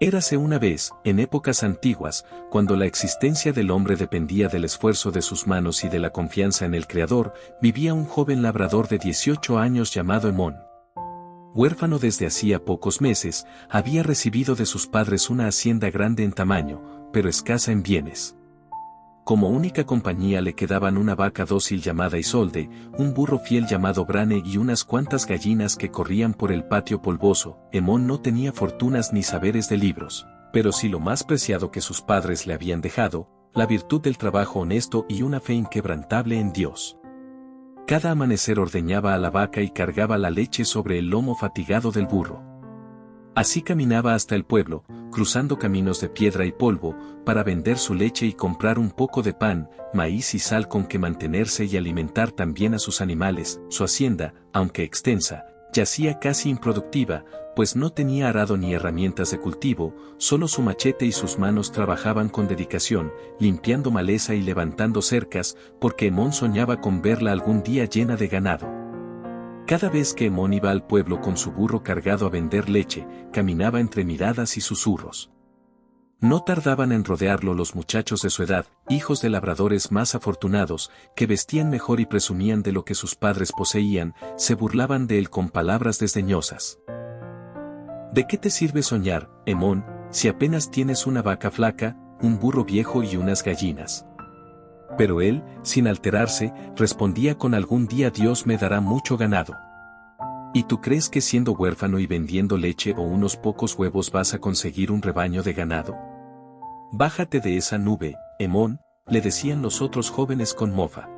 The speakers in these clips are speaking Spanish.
Érase una vez, en épocas antiguas, cuando la existencia del hombre dependía del esfuerzo de sus manos y de la confianza en el Creador, vivía un joven labrador de 18 años llamado Emón. Huérfano desde hacía pocos meses, había recibido de sus padres una hacienda grande en tamaño, pero escasa en bienes. Como única compañía le quedaban una vaca dócil llamada Isolde, un burro fiel llamado Brane y unas cuantas gallinas que corrían por el patio polvoso. Emón no tenía fortunas ni saberes de libros, pero sí lo más preciado que sus padres le habían dejado, la virtud del trabajo honesto y una fe inquebrantable en Dios. Cada amanecer ordeñaba a la vaca y cargaba la leche sobre el lomo fatigado del burro. Así caminaba hasta el pueblo, cruzando caminos de piedra y polvo, para vender su leche y comprar un poco de pan, maíz y sal con que mantenerse y alimentar también a sus animales. Su hacienda, aunque extensa, yacía casi improductiva, pues no tenía arado ni herramientas de cultivo, solo su machete y sus manos trabajaban con dedicación, limpiando maleza y levantando cercas, porque Emón soñaba con verla algún día llena de ganado. Cada vez que Emón iba al pueblo con su burro cargado a vender leche, caminaba entre miradas y susurros. No tardaban en rodearlo los muchachos de su edad, hijos de labradores más afortunados, que vestían mejor y presumían de lo que sus padres poseían, se burlaban de él con palabras desdeñosas. ¿De qué te sirve soñar, Emón, si apenas tienes una vaca flaca, un burro viejo y unas gallinas? Pero él, sin alterarse, respondía con algún día Dios me dará mucho ganado. ¿Y tú crees que siendo huérfano y vendiendo leche o unos pocos huevos vas a conseguir un rebaño de ganado? Bájate de esa nube, Emón, le decían los otros jóvenes con mofa.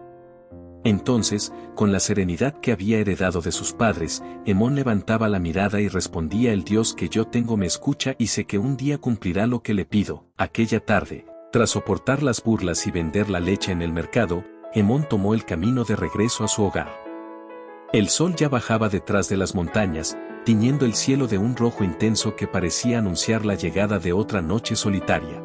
Entonces, con la serenidad que había heredado de sus padres, Emón levantaba la mirada y respondía: el Dios que yo tengo me escucha y sé que un día cumplirá lo que le pido. Aquella tarde, tras soportar las burlas y vender la leche en el mercado, Emón tomó el camino de regreso a su hogar. El sol ya bajaba detrás de las montañas, tiñendo el cielo de un rojo intenso que parecía anunciar la llegada de otra noche solitaria.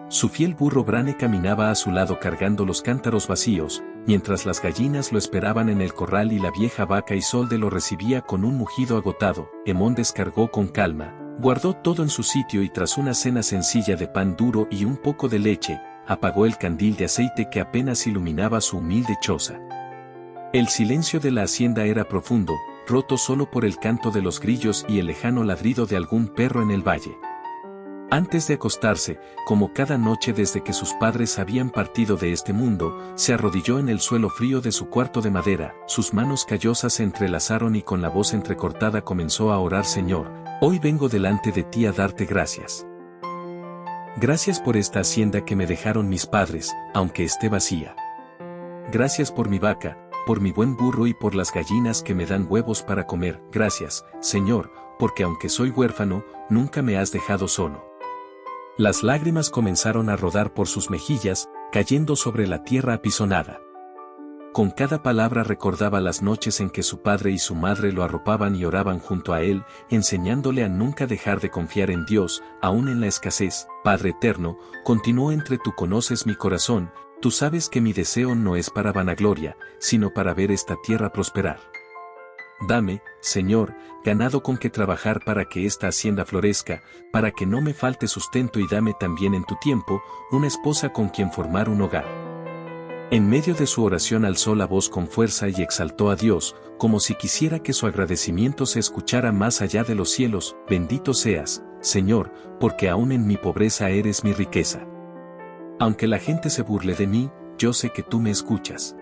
Su fiel burro Brane caminaba a su lado cargando los cántaros vacíos, mientras las gallinas lo esperaban en el corral y la vieja vaca Isolde lo recibía con un mugido agotado. Emón descargó con calma, guardó todo en su sitio y tras una cena sencilla de pan duro y un poco de leche, apagó el candil de aceite que apenas iluminaba su humilde choza. El silencio de la hacienda era profundo, roto solo por el canto de los grillos y el lejano ladrido de algún perro en el valle. Antes de acostarse, como cada noche desde que sus padres habían partido de este mundo, se arrodilló en el suelo frío de su cuarto de madera, sus manos callosas se entrelazaron y con la voz entrecortada comenzó a orar: Señor, hoy vengo delante de ti a darte gracias. Gracias por esta hacienda que me dejaron mis padres, aunque esté vacía. Gracias por mi vaca, por mi buen burro y por las gallinas que me dan huevos para comer. Gracias, Señor, porque aunque soy huérfano, nunca me has dejado solo. Las lágrimas comenzaron a rodar por sus mejillas, cayendo sobre la tierra apisonada. Con cada palabra recordaba las noches en que su padre y su madre lo arropaban y oraban junto a él, enseñándole a nunca dejar de confiar en Dios, aun en la escasez. Padre eterno, continuó: entre tú conoces mi corazón, tú sabes que mi deseo no es para vanagloria, sino para ver esta tierra prosperar. Dame, Señor, ganado con que trabajar para que esta hacienda florezca, para que no me falte sustento, y dame también en tu tiempo, una esposa con quien formar un hogar. En medio de su oración alzó la voz con fuerza y exaltó a Dios, como si quisiera que su agradecimiento se escuchara más allá de los cielos: bendito seas, Señor, porque aún en mi pobreza eres mi riqueza. Aunque la gente se burle de mí, yo sé que tú me escuchas.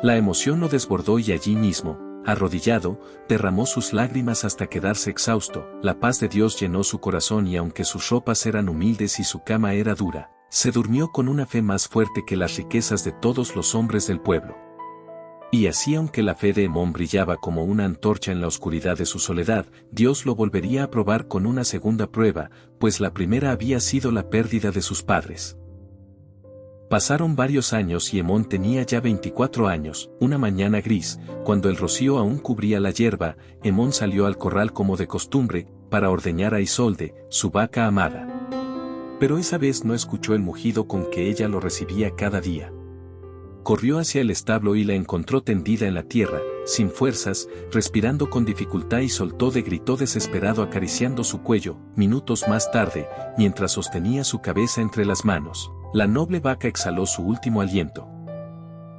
La emoción lo desbordó y allí mismo, arrodillado, derramó sus lágrimas hasta quedarse exhausto. La paz de Dios llenó su corazón y aunque sus ropas eran humildes y su cama era dura, se durmió con una fe más fuerte que las riquezas de todos los hombres del pueblo. Y así, aunque la fe de Emón brillaba como una antorcha en la oscuridad de su soledad, Dios lo volvería a probar con una segunda prueba, pues la primera había sido la pérdida de sus padres. Pasaron varios años y Emón tenía ya 24 años. Una mañana gris, cuando el rocío aún cubría la hierba, Emón salió al corral como de costumbre, para ordeñar a Isolde, su vaca amada. Pero esa vez no escuchó el mugido con que ella lo recibía cada día. Corrió hacia el establo y la encontró tendida en la tierra, sin fuerzas, respirando con dificultad y soltó de grito desesperado acariciando su cuello. Minutos más tarde, mientras sostenía su cabeza entre las manos, la noble vaca exhaló su último aliento.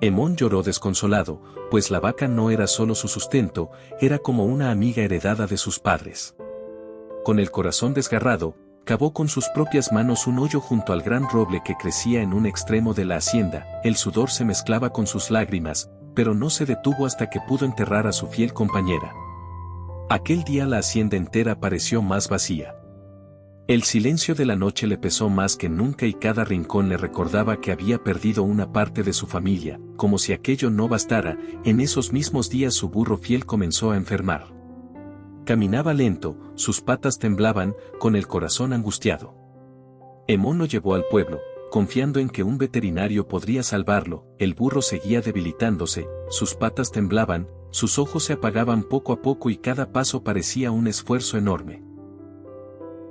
Hemón lloró desconsolado, pues la vaca no era solo su sustento, era como una amiga heredada de sus padres. Con el corazón desgarrado, cavó con sus propias manos un hoyo junto al gran roble que crecía en un extremo de la hacienda. El sudor se mezclaba con sus lágrimas, pero no se detuvo hasta que pudo enterrar a su fiel compañera. Aquel día la hacienda entera pareció más vacía. El silencio de la noche le pesó más que nunca y cada rincón le recordaba que había perdido una parte de su familia. Como si aquello no bastara, en esos mismos días su burro fiel comenzó a enfermar. Caminaba lento, sus patas temblaban, con el corazón angustiado. Hemón lo llevó al pueblo, confiando en que un veterinario podría salvarlo. El burro seguía debilitándose, sus patas temblaban, sus ojos se apagaban poco a poco y cada paso parecía un esfuerzo enorme.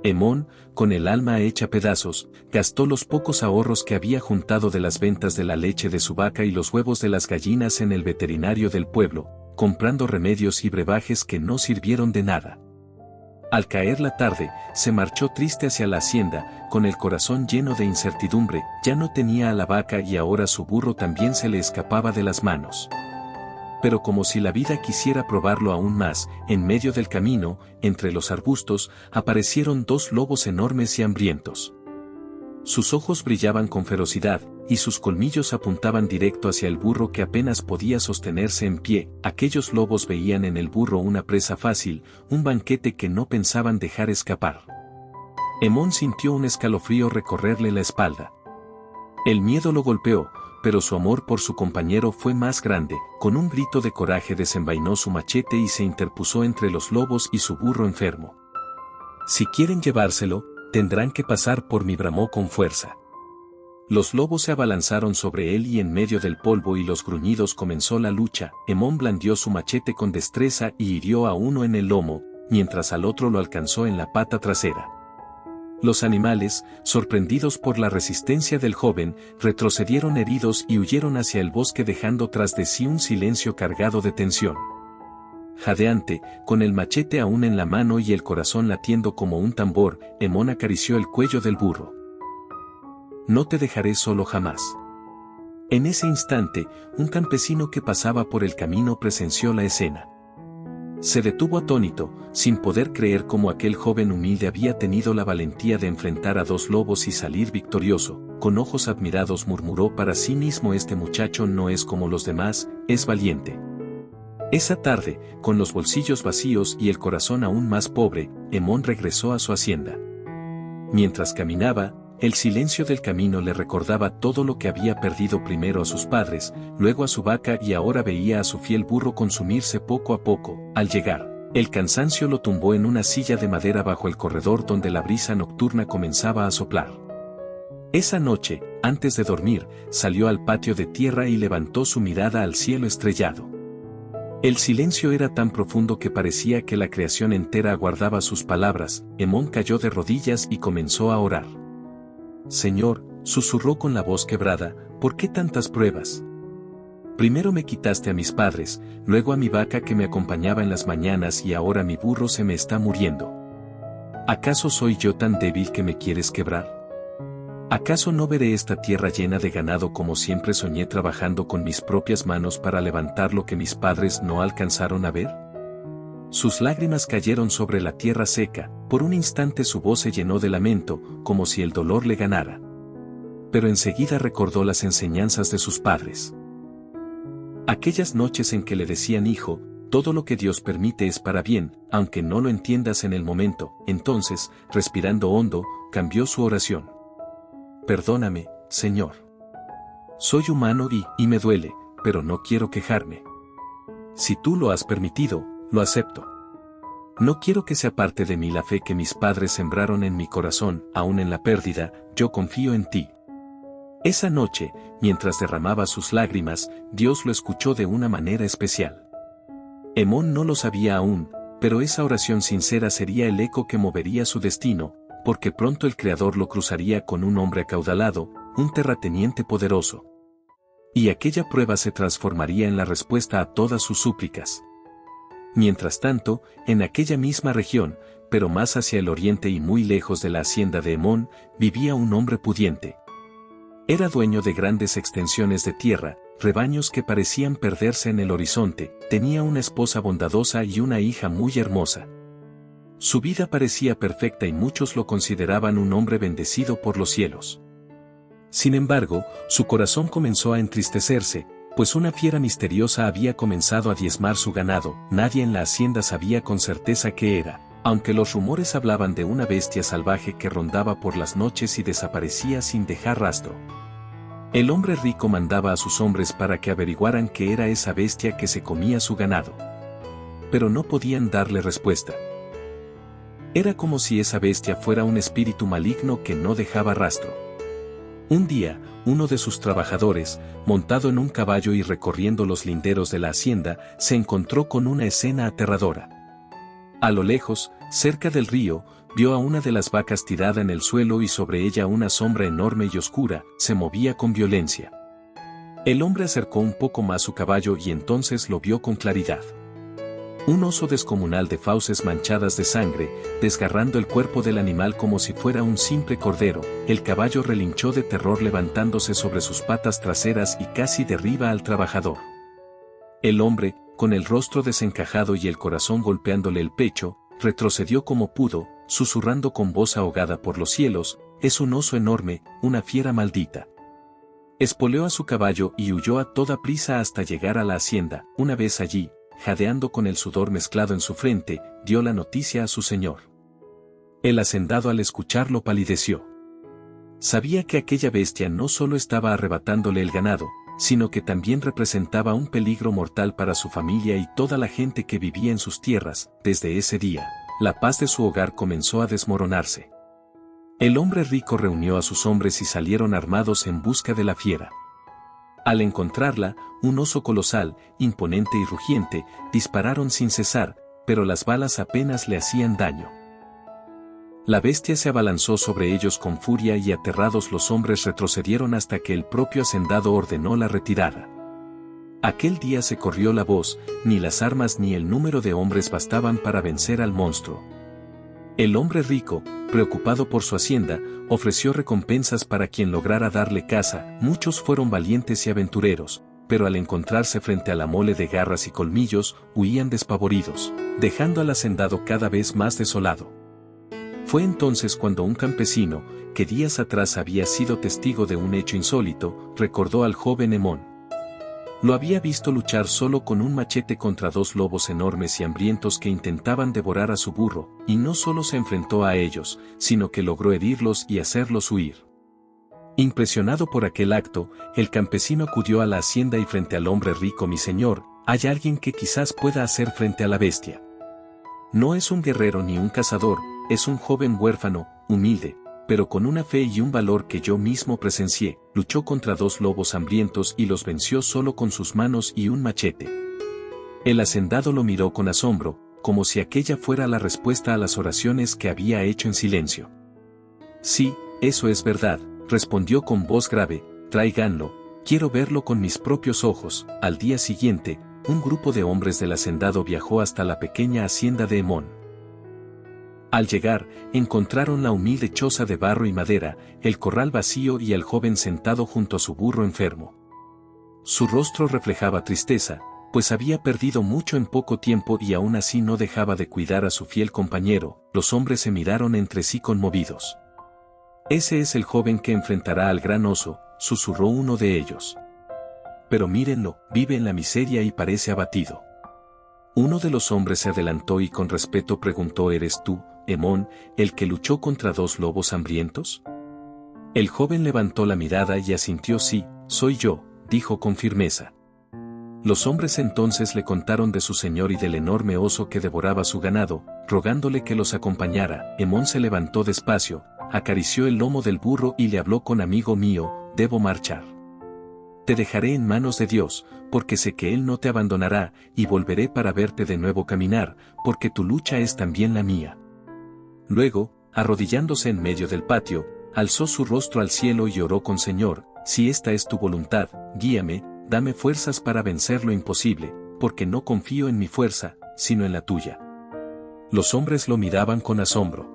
Hemón, con el alma hecha pedazos, gastó los pocos ahorros que había juntado de las ventas de la leche de su vaca y los huevos de las gallinas en el veterinario del pueblo, comprando remedios y brebajes que no sirvieron de nada. Al caer la tarde, se marchó triste hacia la hacienda, con el corazón lleno de incertidumbre. Ya no tenía a la vaca y ahora su burro también se le escapaba de las manos. Pero como si la vida quisiera probarlo aún más, en medio del camino, entre los arbustos, aparecieron dos lobos enormes y hambrientos. Sus ojos brillaban con ferocidad, y sus colmillos apuntaban directo hacia el burro que apenas podía sostenerse en pie. Aquellos lobos veían en el burro una presa fácil, un banquete que no pensaban dejar escapar. Hemón sintió un escalofrío recorrerle la espalda. El miedo lo golpeó, pero su amor por su compañero fue más grande. Con un grito de coraje desenvainó su machete y se interpuso entre los lobos y su burro enfermo. Si quieren llevárselo, tendrán que pasar por mí, bramó con fuerza. Los lobos se abalanzaron sobre él y en medio del polvo y los gruñidos comenzó la lucha. Hemón blandió su machete con destreza y hirió a uno en el lomo, mientras al otro lo alcanzó en la pata trasera. Los animales, sorprendidos por la resistencia del joven, retrocedieron heridos y huyeron hacia el bosque dejando tras de sí un silencio cargado de tensión. Jadeante, con el machete aún en la mano y el corazón latiendo como un tambor, Hemón acarició el cuello del burro. No te dejaré solo jamás. En ese instante, un campesino que pasaba por el camino presenció la escena. Se detuvo atónito, sin poder creer cómo aquel joven humilde había tenido la valentía de enfrentar a dos lobos y salir victorioso. Con ojos admirados murmuró para sí mismo: este muchacho no es como los demás, es valiente. Esa tarde, con los bolsillos vacíos y el corazón aún más pobre, Hemón regresó a su hacienda. Mientras caminaba, el silencio del camino le recordaba todo lo que había perdido: primero a sus padres, luego a su vaca y ahora veía a su fiel burro consumirse poco a poco. Al llegar, el cansancio lo tumbó en una silla de madera bajo el corredor donde la brisa nocturna comenzaba a soplar. Esa noche, antes de dormir, salió al patio de tierra y levantó su mirada al cielo estrellado. El silencio era tan profundo que parecía que la creación entera aguardaba sus palabras. Hemón cayó de rodillas y comenzó a orar. Señor, susurró con la voz quebrada, ¿por qué tantas pruebas? Primero me quitaste a mis padres, luego a mi vaca que me acompañaba en las mañanas y ahora mi burro se me está muriendo. ¿Acaso soy yo tan débil que me quieres quebrar? ¿Acaso no veré esta tierra llena de ganado como siempre soñé, trabajando con mis propias manos para levantar lo que mis padres no alcanzaron a ver? Sus lágrimas cayeron sobre la tierra seca. Por un instante su voz se llenó de lamento, como si el dolor le ganara. Pero enseguida recordó las enseñanzas de sus padres. Aquellas noches en que le decían: hijo, todo lo que Dios permite es para bien, aunque no lo entiendas en el momento. Entonces, respirando hondo, cambió su oración. Perdóname, Señor. Soy humano y me duele, pero no quiero quejarme. Si tú lo has permitido, lo acepto. No quiero que se aparte de mí la fe que mis padres sembraron en mi corazón. Aún en la pérdida, yo confío en ti. Esa noche, mientras derramaba sus lágrimas, Dios lo escuchó de una manera especial. Hemón no lo sabía aún, pero esa oración sincera sería el eco que movería su destino, porque pronto el Creador lo cruzaría con un hombre acaudalado, un terrateniente poderoso. Y aquella prueba se transformaría en la respuesta a todas sus súplicas. Mientras tanto, en aquella misma región, pero más hacia el oriente y muy lejos de la hacienda de Hemón, vivía un hombre pudiente. Era dueño de grandes extensiones de tierra, rebaños que parecían perderse en el horizonte, tenía una esposa bondadosa y una hija muy hermosa. Su vida parecía perfecta y muchos lo consideraban un hombre bendecido por los cielos. Sin embargo, su corazón comenzó a entristecerse, pues una fiera misteriosa había comenzado a diezmar su ganado. Nadie en la hacienda sabía con certeza qué era, aunque los rumores hablaban de una bestia salvaje que rondaba por las noches y desaparecía sin dejar rastro. El hombre rico mandaba a sus hombres para que averiguaran qué era esa bestia que se comía su ganado. Pero no podían darle respuesta. Era como si esa bestia fuera un espíritu maligno que no dejaba rastro. Un día, uno de sus trabajadores, montado en un caballo y recorriendo los linderos de la hacienda, se encontró con una escena aterradora. A lo lejos, cerca del río, vio a una de las vacas tirada en el suelo y sobre ella una sombra enorme y oscura, se movía con violencia. El hombre acercó un poco más su caballo y entonces lo vio con claridad. Un oso descomunal de fauces manchadas de sangre, desgarrando el cuerpo del animal como si fuera un simple cordero. El caballo relinchó de terror levantándose sobre sus patas traseras y casi derriba al trabajador. El hombre, con el rostro desencajado y el corazón golpeándole el pecho, retrocedió como pudo, susurrando con voz ahogada por los cielos: «Es un oso enorme, una fiera maldita». Espoleó a su caballo y huyó a toda prisa hasta llegar a la hacienda. Una vez allí, jadeando con el sudor mezclado en su frente, dio la noticia a su señor. El hacendado al escucharlo palideció. Sabía que aquella bestia no solo estaba arrebatándole el ganado, sino que también representaba un peligro mortal para su familia y toda la gente que vivía en sus tierras. Desde ese día, la paz de su hogar comenzó a desmoronarse. El hombre rico reunió a sus hombres y salieron armados en busca de la fiera. Al encontrarla, un oso colosal, imponente y rugiente, dispararon sin cesar, pero las balas apenas le hacían daño. La bestia se abalanzó sobre ellos con furia y aterrados los hombres retrocedieron hasta que el propio hacendado ordenó la retirada. Aquel día se corrió la voz, ni las armas ni el número de hombres bastaban para vencer al monstruo. El hombre rico, preocupado por su hacienda, ofreció recompensas para quien lograra darle caza. Muchos fueron valientes y aventureros, pero al encontrarse frente a la mole de garras y colmillos, huían despavoridos, dejando al hacendado cada vez más desolado. Fue entonces cuando un campesino, que días atrás había sido testigo de un hecho insólito, recordó al joven Hemón. Lo había visto luchar solo con un machete contra dos lobos enormes y hambrientos que intentaban devorar a su burro, y no solo se enfrentó a ellos, sino que logró herirlos y hacerlos huir. Impresionado por aquel acto, el campesino acudió a la hacienda y frente al hombre rico: «Mi señor, hay alguien que quizás pueda hacer frente a la bestia. No es un guerrero ni un cazador, es un joven huérfano, humilde, pero con una fe y un valor que yo mismo presencié. Luchó contra dos lobos hambrientos y los venció solo con sus manos y un machete». El hacendado lo miró con asombro, como si aquella fuera la respuesta a las oraciones que había hecho en silencio. «Sí, eso es verdad», respondió con voz grave, «tráiganlo, quiero verlo con mis propios ojos». Al día siguiente, un grupo de hombres del hacendado viajó hasta la pequeña hacienda de Hemón. Al llegar, encontraron la humilde choza de barro y madera, el corral vacío y al joven sentado junto a su burro enfermo. Su rostro reflejaba tristeza, pues había perdido mucho en poco tiempo y aún así no dejaba de cuidar a su fiel compañero. Los hombres se miraron entre sí conmovidos. «Ese es el joven que enfrentará al gran oso», susurró uno de ellos. «Pero mírenlo, vive en la miseria y parece abatido». Uno de los hombres se adelantó y con respeto preguntó: «¿Eres tú, Hemón, el que luchó contra dos lobos hambrientos?». El joven levantó la mirada y asintió: «Sí, soy yo», dijo con firmeza. Los hombres entonces le contaron de su señor y del enorme oso que devoraba su ganado, rogándole que los acompañara. Hemón se levantó despacio, acarició el lomo del burro y le habló con: «Amigo mío, debo marchar. Te dejaré en manos de Dios, porque sé que Él no te abandonará, y volveré para verte de nuevo caminar, porque tu lucha es también la mía». Luego, arrodillándose en medio del patio, alzó su rostro al cielo y oró con: «Señor, si esta es tu voluntad, guíame, dame fuerzas para vencer lo imposible, porque no confío en mi fuerza, sino en la tuya. Los hombres lo miraban con asombro.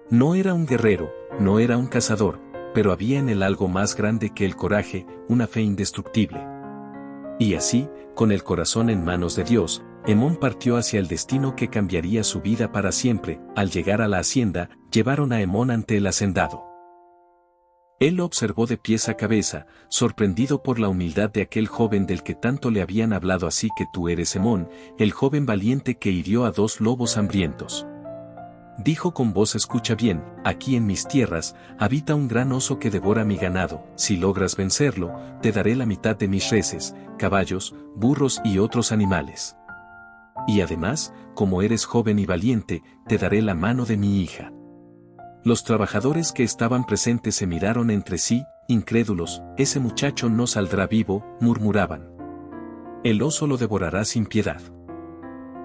No era un guerrero, no era un cazador, pero había en él algo más grande que el coraje, una fe indestructible. Y así, con el corazón en manos de Dios, Hemón partió hacia el destino que cambiaría su vida para siempre. Al llegar a la hacienda, llevaron a Hemón ante el hacendado. Él lo observó de pies a cabeza, sorprendido por la humildad de aquel joven del que tanto le habían hablado. Así que tú eres Hemón, el joven valiente que hirió a 2 lobos hambrientos. Dijo con voz: escucha bien, aquí en mis tierras, habita un gran oso que devora mi ganado. Si logras vencerlo, te daré la mitad de mis reses, caballos, burros y otros animales. Y además, como eres joven y valiente, te daré la mano de mi hija. Los trabajadores que estaban presentes se miraron entre sí, incrédulos. Ese muchacho no saldrá vivo, murmuraban. El oso lo devorará sin piedad.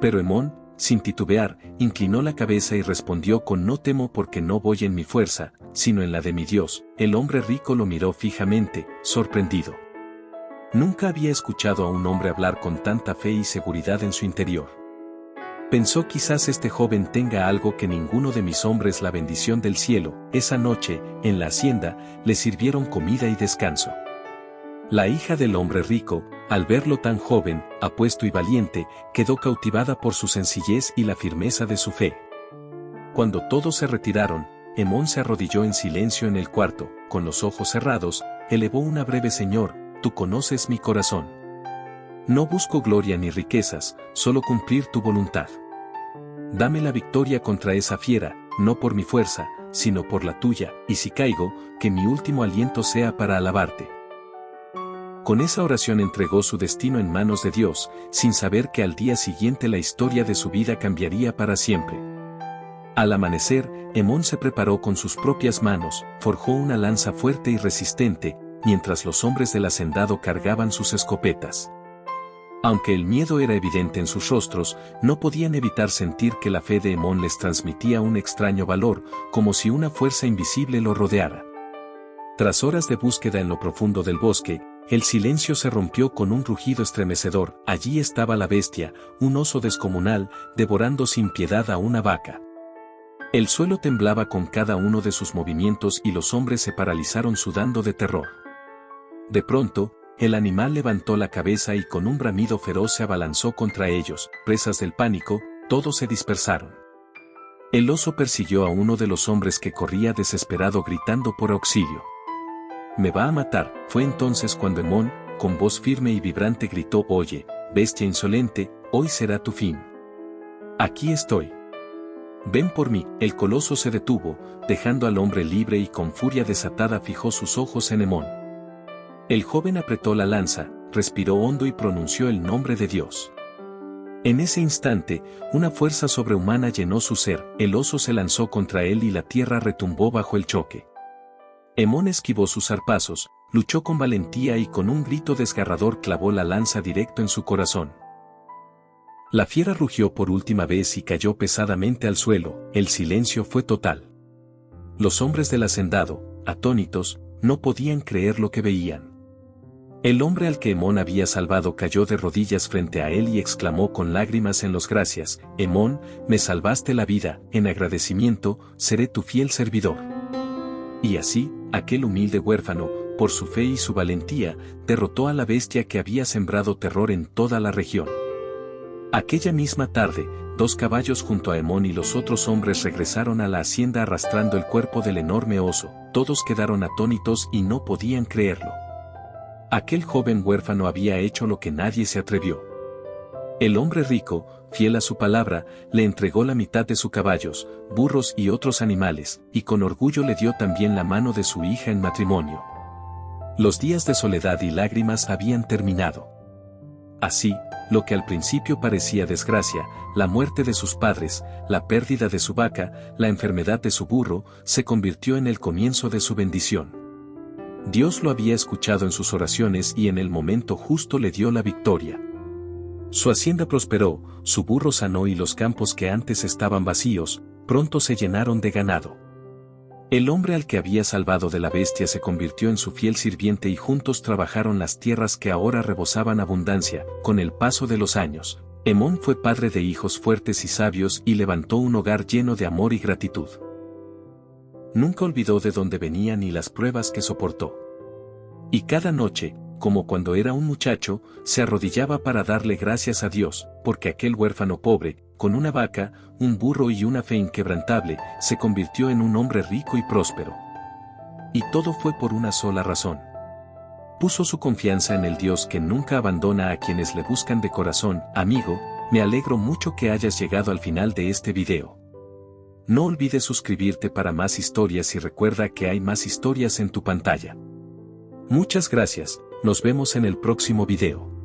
Pero Hemón, sin titubear, inclinó la cabeza y respondió con: no temo, porque no voy en mi fuerza, sino en la de mi Dios. El hombre rico lo miró fijamente, sorprendido. Nunca había escuchado a un hombre hablar con tanta fe y seguridad en su interior. Pensó: quizás este joven tenga algo que ninguno de mis hombres. La bendición del cielo. Esa noche, en la hacienda, le sirvieron comida y descanso. La hija del hombre rico, al verlo tan joven, apuesto y valiente, quedó cautivada por su sencillez y la firmeza de su fe. Cuando todos se retiraron, Hemón se arrodilló en silencio en el cuarto, con los ojos cerrados, elevó una breve: Señor, tú conoces mi corazón. No busco gloria ni riquezas, solo cumplir tu voluntad. Dame la victoria contra esa fiera, no por mi fuerza, sino por la tuya, y si caigo, que mi último aliento sea para alabarte. Con esa oración entregó su destino en manos de Dios, sin saber que al día siguiente la historia de su vida cambiaría para siempre. Al amanecer, Hemón se preparó con sus propias manos, forjó una lanza fuerte y resistente, mientras los hombres del hacendado cargaban sus escopetas. Aunque el miedo era evidente en sus rostros, no podían evitar sentir que la fe de Hemón les transmitía un extraño valor, como si una fuerza invisible lo rodeara. Tras horas de búsqueda en lo profundo del bosque, el silencio se rompió con un rugido estremecedor. Allí estaba la bestia, un oso descomunal, devorando sin piedad a una vaca. El suelo temblaba con cada uno de sus movimientos y los hombres se paralizaron sudando de terror. De pronto, el animal levantó la cabeza y con un bramido feroz se abalanzó contra ellos. Presas del pánico, todos se dispersaron. El oso persiguió a uno de los hombres que corría desesperado gritando por auxilio. «Me va a matar». Fue entonces cuando Hemón, con voz firme y vibrante, gritó: «Oye, bestia insolente, hoy será tu fin. Aquí estoy. Ven por mí». El coloso se detuvo, dejando al hombre libre y con furia desatada fijó sus ojos en Hemón. El joven apretó la lanza, respiró hondo y pronunció el nombre de Dios. En ese instante, una fuerza sobrehumana llenó su ser. El oso se lanzó contra él y la tierra retumbó bajo el choque. Hemón esquivó sus zarpazos, luchó con valentía y con un grito desgarrador clavó la lanza directo en su corazón. La fiera rugió por última vez y cayó pesadamente al suelo. El silencio fue total. Los hombres del hacendado, atónitos, no podían creer lo que veían. El hombre al que Hemón había salvado cayó de rodillas frente a él y exclamó con lágrimas en los: «Gracias, Hemón, me salvaste la vida. En agradecimiento, seré tu fiel servidor». Y así, aquel humilde huérfano, por su fe y su valentía, derrotó a la bestia que había sembrado terror en toda la región. Aquella misma tarde, 2 caballos junto a Hemón y los otros hombres regresaron a la hacienda arrastrando el cuerpo del enorme oso. Todos quedaron atónitos y no podían creerlo. Aquel joven huérfano había hecho lo que nadie se atrevió. El hombre rico, fiel a su palabra, le entregó la mitad de sus caballos, burros y otros animales, y con orgullo le dio también la mano de su hija en matrimonio. Los días de soledad y lágrimas habían terminado. Así, lo que al principio parecía desgracia, la muerte de sus padres, la pérdida de su vaca, la enfermedad de su burro, se convirtió en el comienzo de su bendición. Dios lo había escuchado en sus oraciones y en el momento justo le dio la victoria. Su hacienda prosperó, su burro sanó y los campos que antes estaban vacíos, pronto se llenaron de ganado. El hombre al que había salvado de la bestia se convirtió en su fiel sirviente y juntos trabajaron las tierras que ahora rebosaban abundancia. Con el paso de los años, Emón fue padre de hijos fuertes y sabios y levantó un hogar lleno de amor y gratitud. Nunca olvidó de dónde venía ni las pruebas que soportó. Y cada noche, como cuando era un muchacho, se arrodillaba para darle gracias a Dios, porque aquel huérfano pobre, con una vaca, un burro y una fe inquebrantable, se convirtió en un hombre rico y próspero. Y todo fue por una sola razón. Puso su confianza en el Dios que nunca abandona a quienes le buscan de corazón. Amigo, me alegro mucho que hayas llegado al final de este video. No olvides suscribirte para más historias y recuerda que hay más historias en tu pantalla. Muchas gracias, nos vemos en el próximo video.